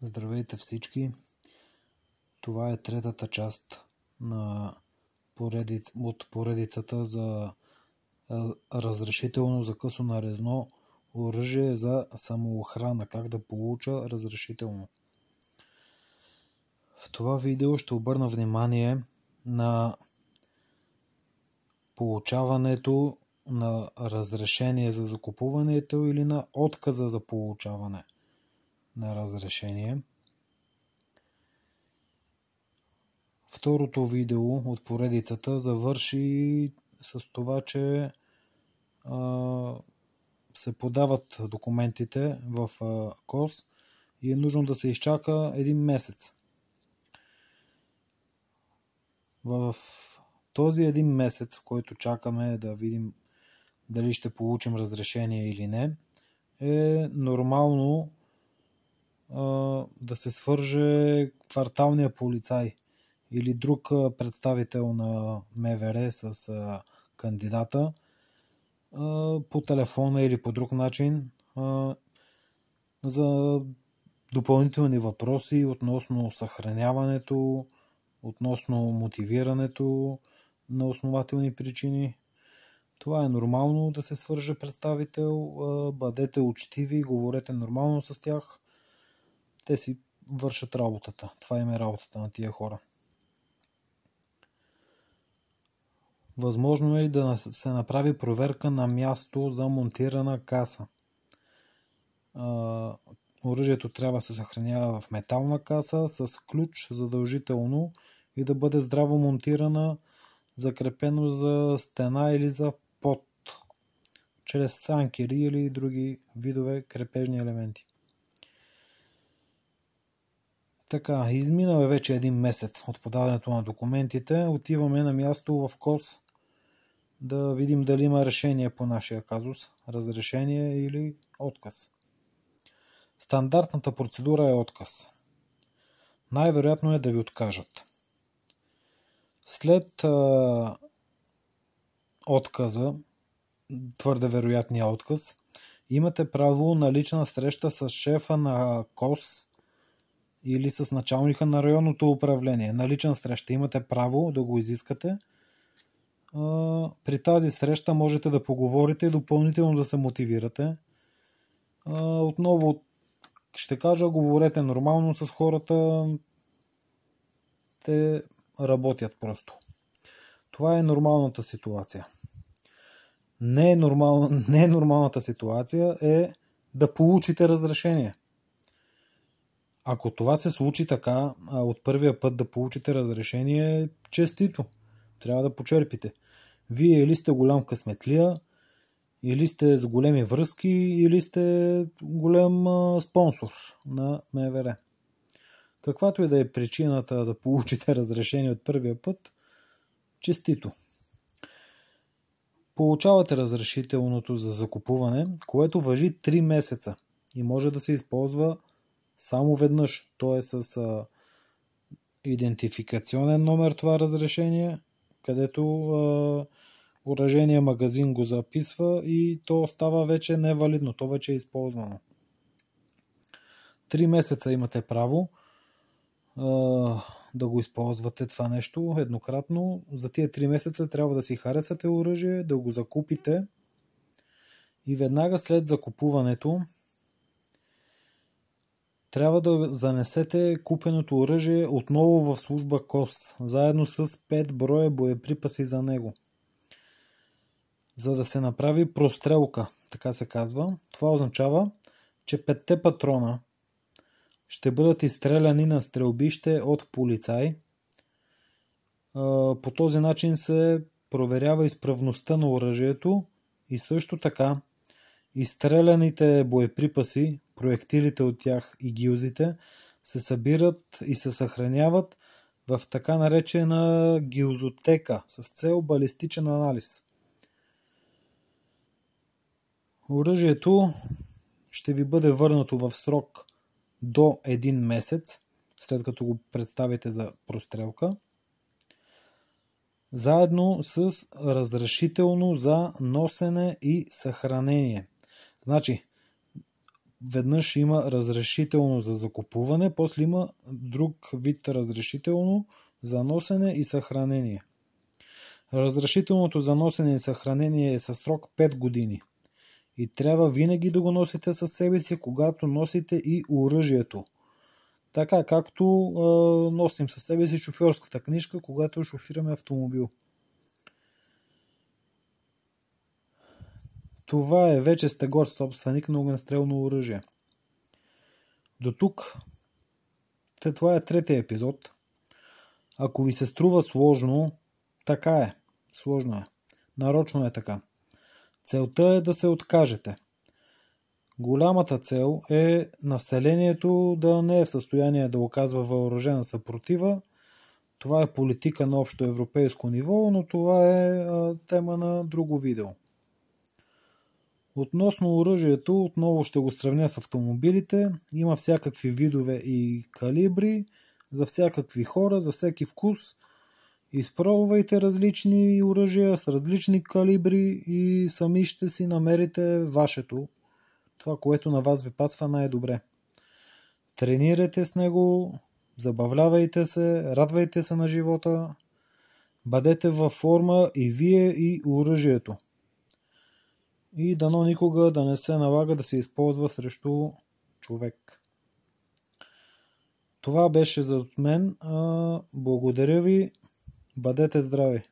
Здравейте всички! Това е третата част от поредицата за разрешително за късонарезно оръжие за самоохрана. Как да получа разрешително. В това видео ще обърна внимание на получаването на разрешение за закупуването или на отказа за получаване на разрешение. Второто видео от поредицата завърши с това, че се подават документите в КОС и е нужно да се изчака един месец. В този един месец, в който чакаме да видим дали ще получим разрешение или не, е нормално да се свърже кварталния полицай или друг представител на МВР с кандидата по телефона или по друг начин за допълнителни въпроси относно съхраняването, относно мотивирането на основателни причини. Това е нормално да се свърже представител, бъдете учтиви, говорете нормално с тях. Те си вършат работата. Това им е работата на тия хора. Възможно е и да се направи проверка на място за монтирана каса. Оръжието трябва да се съхранява в метална каса с ключ задължително и да бъде здраво монтирана, закрепено за стена или за под, чрез санкери или други видове крепежни елементи. Така, изминал е вече един месец от подаването на документите. Отиваме на място в КОС да видим дали има решение по нашия казус, разрешение или отказ. Стандартната процедура е отказ. Най-вероятно е да ви откажат. След отказа, твърде вероятния отказ, имате право на лична среща с шефа на КОС или с началника на районното управление. На лична среща имате право да го изискате. При тази среща можете да поговорите и допълнително да се мотивирате. Отново ще кажа, говорете нормално с хората. Те работят просто. Това е нормалната ситуация. Нормалната ситуация е да получите разрешение. Ако това се случи така, от първия път да получите разрешение, честито. Трябва да почерпите. Вие или сте голям късметлия, или сте с големи връзки, или сте голям спонсор на МВР. Каквато и да е причината да получите разрешение от първия път, честито. Получавате разрешителното за закупуване, което важи 3 месеца и може да се използва само веднъж. То е с идентификационен номер това разрешение, където оръжейния магазин го записва и то става вече невалидно, то вече е използвано. 3 месеца имате право да го използвате това нещо еднократно. За тия 3 месеца трябва да си харесате оръжие, да го закупите и веднага след закупуването трябва да занесете купеното оръжие отново в служба КОС, заедно с 5 броя боеприпаси за него. За да се направи прострелка, така се казва, това означава, че 5 патрона ще бъдат изстреляни на стрелбище от полицай. По този начин се проверява изправността на оръжието и също така изстреляните боеприпаси, проектилите от тях и гилзите се събират и се съхраняват в така наречена гилзотека с цел балистичен анализ. Оръжието ще ви бъде върнато в срок до 1 месец, след като го представите за прострелка, заедно с разрешително за носене и съхранение. Значи, веднъж има разрешително за закупуване, после има друг вид разрешително за носене и съхранение. Разрешителното за носене и съхранение е със срок 5 години. И трябва винаги да го носите със себе си, когато носите и оръжието. Така както носим със себе си шофьорската книжка, когато шофираме автомобил. Това е вече сте горд собственик на огнестрелно оръжие. До тук, това е третия епизод. Ако ви се струва сложно, така е. Сложно е. Нарочно е така. Целта е да се откажете. Голямата цел е населението да не е в състояние да оказва въоръжена съпротива. Това е политика на общо европейско ниво, но това е тема на друго видео. Относно оръжието, отново ще го сравня с автомобилите. Има всякакви видове и калибри, за всякакви хора, за всеки вкус. Изпробвайте различни оръжия с различни калибри и сами ще си намерите вашето. Това, което на вас ви пасва най-добре. Тренирайте с него, забавлявайте се, радвайте се на живота, бъдете във форма и вие и оръжието. И дано никога да не се налага да се използва срещу човек. Това беше за мен. Благодаря ви. Бъдете здрави!